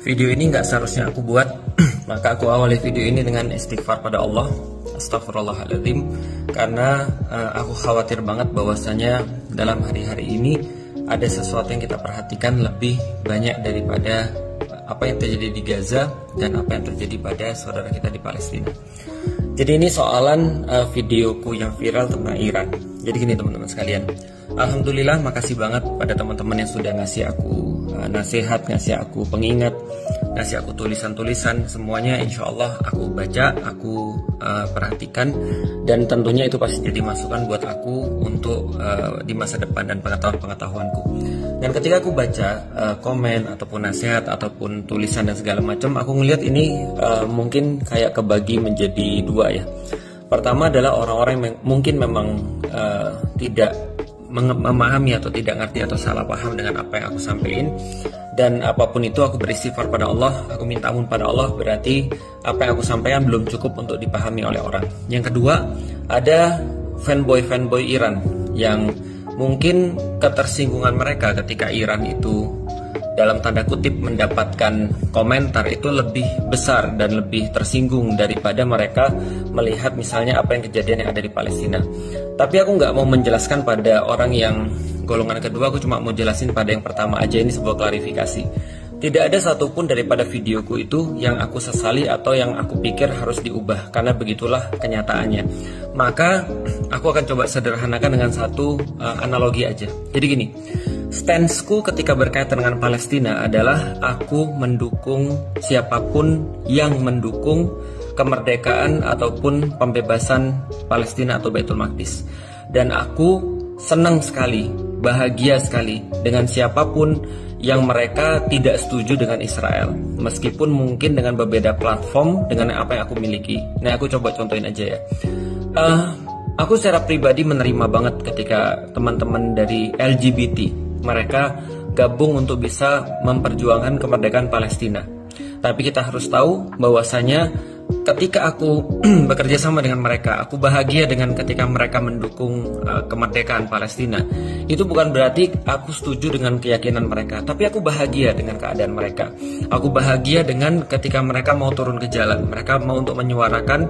Video ini nggak seharusnya aku buat, maka aku awali video ini dengan istighfar pada Allah, astagfirullahaladzim, karena aku khawatir banget bahwasanya dalam hari-hari ini ada sesuatu yang kita perhatikan lebih banyak daripada apa yang terjadi di Gaza dan apa yang terjadi pada saudara kita di Palestina. Jadi ini soalan videoku yang viral tentang Iran. Jadi gini teman-teman sekalian, alhamdulillah makasih banget pada teman-teman yang sudah ngasih aku nasihat, ngasih aku pengingat, ngasih aku tulisan-tulisan. Semuanya insya Allah aku baca, aku perhatikan, dan tentunya itu pasti jadi masukan buat aku untuk di masa depan dan pengetahuan-pengetahuanku. Dan ketika aku baca komen ataupun nasihat ataupun tulisan dan segala macam, aku ngelihat ini mungkin kayak kebagi menjadi dua ya. Pertama adalah orang-orang yang mungkin memang tidak memahami atau tidak ngerti atau salah paham dengan apa yang aku sampaikan, dan apapun itu aku beristighfar pada Allah, aku minta ampun pada Allah, berarti apa yang aku sampaikan belum cukup untuk dipahami oleh orang. Yang kedua, ada fanboy Iran yang mungkin ketersinggungan mereka ketika Iran itu dalam tanda kutip mendapatkan komentar itu lebih besar dan lebih tersinggung daripada mereka melihat misalnya apa yang kejadian yang ada di Palestina. Tapi aku nggak mau menjelaskan pada orang yang golongan kedua, aku cuma mau jelasin pada yang pertama aja. Ini sebuah klarifikasi. Tidak ada satupun daripada videoku itu yang aku sesali atau yang aku pikir harus diubah, karena begitulah kenyataannya. Maka aku akan coba sederhanakan dengan satu analogi aja. Jadi gini, stanceku ketika berkaitan dengan Palestina adalah aku mendukung siapapun yang mendukung kemerdekaan ataupun pembebasan Palestina atau Baitul Maqdis. Dan aku senang sekali, bahagia sekali dengan siapapun yang mereka tidak setuju dengan Israel, meskipun mungkin dengan berbeda platform dengan apa yang aku miliki. Nah, aku coba contohin aja ya. Aku secara pribadi menerima banget ketika teman-teman dari LGBT mereka gabung untuk bisa memperjuangkan kemerdekaan Palestina. Tapi kita harus tahu bahwasanya ketika aku bekerja sama dengan mereka, aku bahagia dengan ketika mereka mendukung kemerdekaan Palestina. Itu bukan berarti aku setuju dengan keyakinan mereka, tapi aku bahagia dengan keadaan mereka. Aku bahagia dengan ketika mereka mau turun ke jalan, mereka mau untuk menyuarakan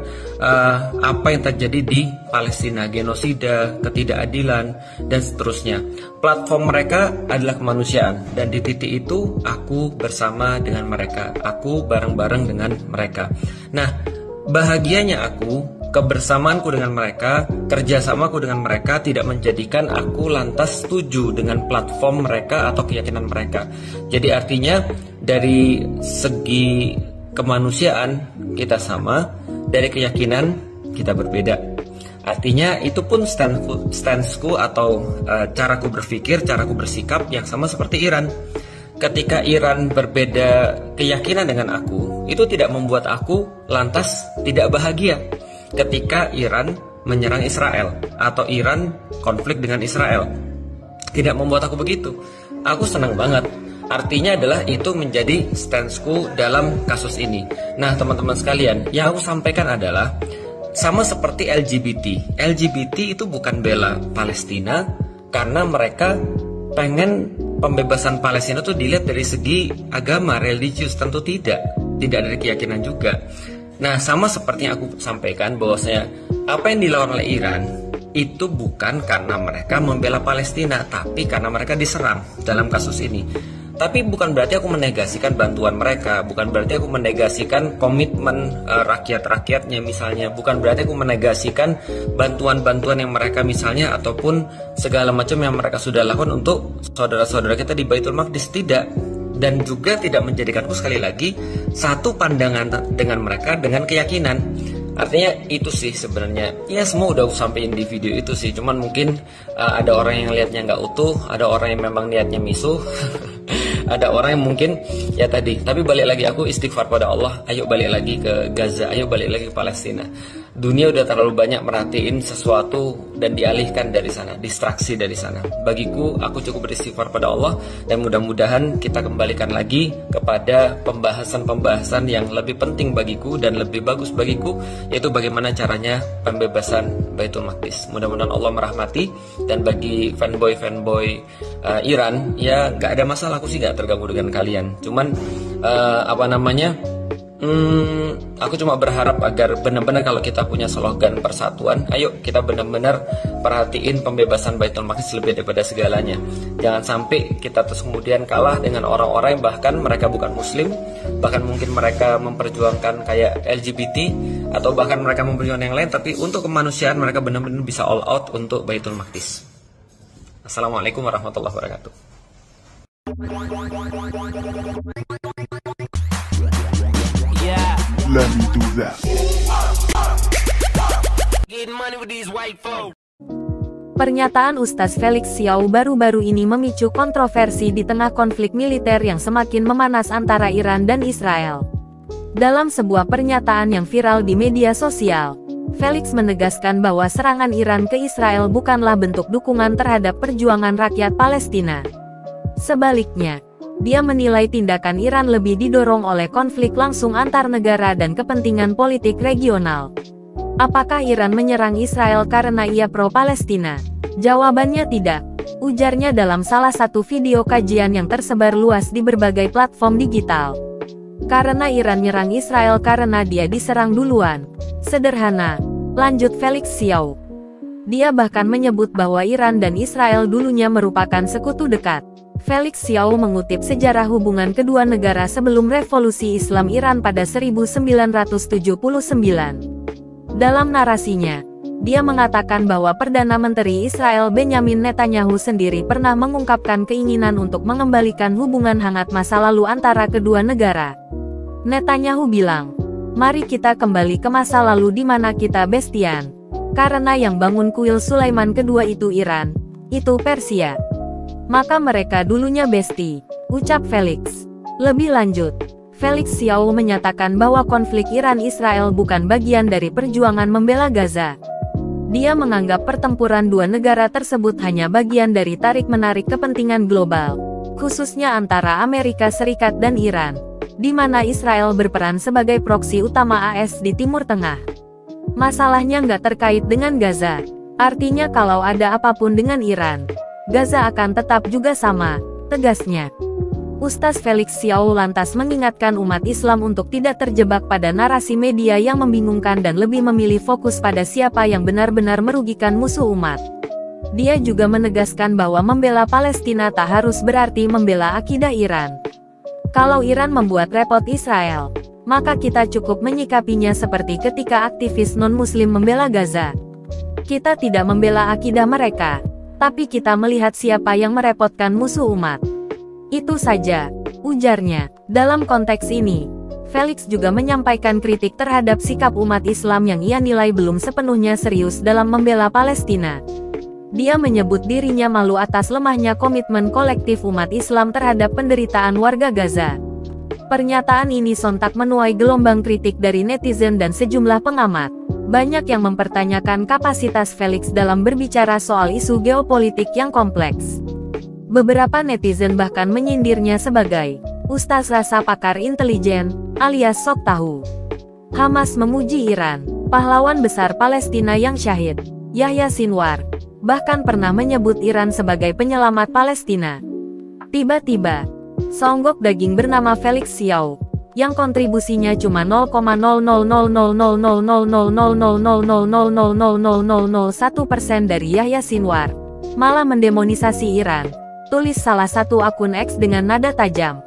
apa yang terjadi di Palestina, genosida, ketidakadilan, dan seterusnya. Platform mereka adalah kemanusiaan, dan di titik itu aku bersama dengan mereka, aku bareng-bareng dengan mereka. Nah, bahagianya aku, kebersamaanku dengan mereka, kerjasamaku dengan mereka tidak menjadikan aku lantas setuju dengan platform mereka atau keyakinan mereka. Jadi artinya dari segi kemanusiaan kita sama, dari keyakinan kita berbeda. Artinya itu pun stanceku atau caraku berpikir, caraku bersikap yang sama seperti Iran. Ketika Iran berbeda keyakinan dengan aku, itu tidak membuat aku lantas tidak bahagia ketika Iran menyerang Israel atau Iran konflik dengan Israel. Tidak membuat aku begitu. Aku senang banget. Artinya adalah itu menjadi stanceku dalam kasus ini. Nah, teman-teman sekalian, yang aku sampaikan adalah sama seperti LGBT. LGBT itu bukan bela Palestina karena mereka pengen pembebasan Palestina itu dilihat dari segi agama, religius, tentu tidak dari keyakinan juga. Nah, sama seperti yang aku sampaikan bahwasanya apa yang dilakukan oleh Iran itu bukan karena mereka membela Palestina, tapi karena mereka diserang dalam kasus ini. Tapi bukan berarti aku menegasikan bantuan mereka, bukan berarti aku menegasikan komitmen rakyat-rakyatnya misalnya, bukan berarti aku menegasikan bantuan-bantuan yang mereka misalnya ataupun segala macam yang mereka sudah lakukan untuk saudara-saudara kita di Baitul Maqdis, tidak. Dan juga tidak menjadikanku sekali lagi satu pandangan dengan mereka dengan keyakinan. Artinya itu sih sebenarnya. Ya semua udah aku sampaikan di video itu sih. Cuman mungkin ada orang yang lihatnya nggak utuh, ada orang yang memang niatnya misuh. Ada orang yang mungkin ya tadi. Tapi balik lagi, aku istighfar pada Allah. Ayo balik lagi ke Gaza, ayo balik lagi ke Palestina. Dunia udah terlalu banyak merhatiin sesuatu dan dialihkan dari sana, distraksi dari sana. Bagiku, aku cukup beristighfar pada Allah, dan mudah-mudahan kita kembalikan lagi kepada pembahasan-pembahasan yang lebih penting bagiku dan lebih bagus bagiku, yaitu bagaimana caranya pembebasan Baitul Maqdis. Mudah-mudahan Allah merahmati. Dan bagi fanboy Iran, ya nggak ada masalah, aku sih nggak terganggu dengan kalian. Cuman apa namanya? Aku cuma berharap agar benar-benar kalau kita punya slogan persatuan, ayo kita benar-benar perhatiin pembebasan Baitul Maqdis lebih daripada segalanya. Jangan sampai kita terus kemudian kalah dengan orang-orang yang bahkan mereka bukan muslim, bahkan mungkin mereka memperjuangkan kayak LGBT, atau bahkan mereka memperjuangkan yang lain, tapi untuk kemanusiaan mereka benar-benar bisa all out untuk Baitul Maqdis. Assalamualaikum warahmatullahi wabarakatuh. Let me do that. Pernyataan Ustaz Felix Xiao baru-baru ini memicu kontroversi di tengah konflik militer yang semakin memanas antara Iran dan Israel. Dalam sebuah pernyataan yang viral di media sosial, Felix menegaskan bahwa serangan Iran ke Israel bukanlah bentuk dukungan terhadap perjuangan rakyat Palestina. Sebaliknya, dia menilai tindakan Iran lebih didorong oleh konflik langsung antar negara dan kepentingan politik regional. Apakah Iran menyerang Israel karena ia pro-Palestina? Jawabannya tidak, ujarnya dalam salah satu video kajian yang tersebar luas di berbagai platform digital. Karena Iran nyerang Israel karena dia diserang duluan. Sederhana, lanjut Felix Xiao. Dia bahkan menyebut bahwa Iran dan Israel dulunya merupakan sekutu dekat. Felix Xiao mengutip sejarah hubungan kedua negara sebelum revolusi Islam Iran pada 1979. Dalam narasinya, dia mengatakan bahwa Perdana Menteri Israel Benjamin Netanyahu sendiri pernah mengungkapkan keinginan untuk mengembalikan hubungan hangat masa lalu antara kedua negara. Netanyahu bilang, "Mari kita kembali ke masa lalu di mana kita bestian. Karena yang bangun kuil Sulaiman kedua itu Iran, itu Persia. Maka mereka dulunya besti," ucap Felix. Lebih lanjut, Felix Xiao menyatakan bahwa konflik Iran-Israel bukan bagian dari perjuangan membela Gaza. Dia menganggap pertempuran dua negara tersebut hanya bagian dari tarik-menarik kepentingan global, khususnya antara Amerika Serikat dan Iran, di mana Israel berperan sebagai proksi utama AS di Timur Tengah. Masalahnya nggak terkait dengan Gaza, artinya kalau ada apapun dengan Iran, Gaza akan tetap juga sama, tegasnya. Ustaz Felix Xiao lantas mengingatkan umat Islam untuk tidak terjebak pada narasi media yang membingungkan dan lebih memilih fokus pada siapa yang benar-benar merugikan musuh umat. Dia juga menegaskan bahwa membela Palestina tak harus berarti membela akidah Iran. Kalau Iran membuat repot Israel, maka kita cukup menyikapinya seperti ketika aktivis non-muslim membela Gaza. Kita tidak membela akidah mereka, tapi kita melihat siapa yang merepotkan musuh umat. Itu saja, ujarnya. Dalam konteks ini, Felix juga menyampaikan kritik terhadap sikap umat Islam yang ia nilai belum sepenuhnya serius dalam membela Palestina. Dia menyebut dirinya malu atas lemahnya komitmen kolektif umat Islam terhadap penderitaan warga Gaza. Pernyataan ini sontak menuai gelombang kritik dari netizen dan sejumlah pengamat. Banyak yang mempertanyakan kapasitas Felix dalam berbicara soal isu geopolitik yang kompleks. Beberapa netizen bahkan menyindirnya sebagai ustaz rasa pakar intelijen, alias sok tahu. Hamas memuji Iran, pahlawan besar Palestina yang syahid. Yahya Sinwar bahkan pernah menyebut Iran sebagai penyelamat Palestina. Tiba-tiba, seonggok daging bernama Felix Xiao, yang kontribusinya cuma 0,000000000000000001% dari Yahya Sinwar, malah mendemonisasi Iran, tulis salah satu akun X dengan nada tajam.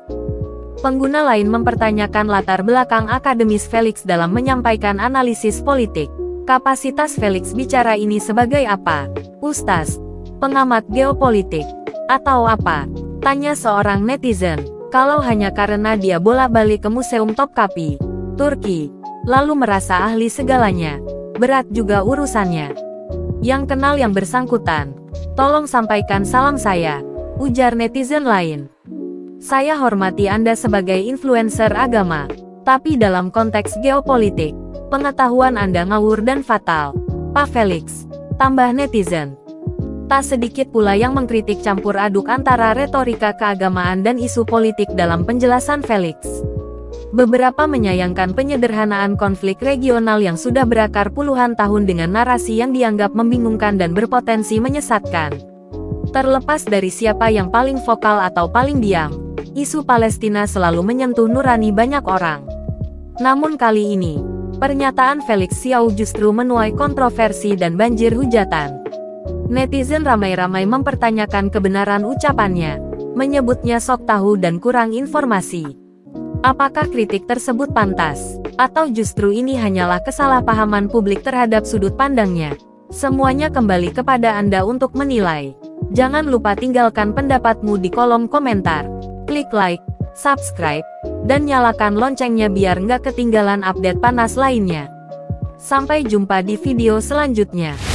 Pengguna lain mempertanyakan latar belakang akademis Felix dalam menyampaikan analisis politik. Kapasitas Felix bicara ini sebagai apa? Ustaz, pengamat geopolitik, atau apa? Tanya seorang netizen. Kalau hanya karena dia bolak-balik ke Museum Topkapi, Turki, lalu merasa ahli segalanya, berat juga urusannya. Yang kenal yang bersangkutan, tolong sampaikan salam saya, ujar netizen lain. Saya hormati Anda sebagai influencer agama, tapi dalam konteks geopolitik, pengetahuan Anda ngawur dan fatal, Pak Felix, tambah netizen. Tak sedikit pula yang mengkritik campur aduk antara retorika keagamaan dan isu politik dalam penjelasan Felix. Beberapa menyayangkan penyederhanaan konflik regional yang sudah berakar puluhan tahun dengan narasi yang dianggap membingungkan dan berpotensi menyesatkan. Terlepas dari siapa yang paling vokal atau paling diam, isu Palestina selalu menyentuh nurani banyak orang. Namun kali ini, pernyataan Felix Xiao justru menuai kontroversi dan banjir hujatan. Netizen ramai-ramai mempertanyakan kebenaran ucapannya, menyebutnya sok tahu dan kurang informasi. Apakah kritik tersebut pantas? Atau justru ini hanyalah kesalahpahaman publik terhadap sudut pandangnya? Semuanya kembali kepada Anda untuk menilai. Jangan lupa tinggalkan pendapatmu di kolom komentar. Klik like, subscribe, dan nyalakan loncengnya biar nggak ketinggalan update panas lainnya. Sampai jumpa di video selanjutnya.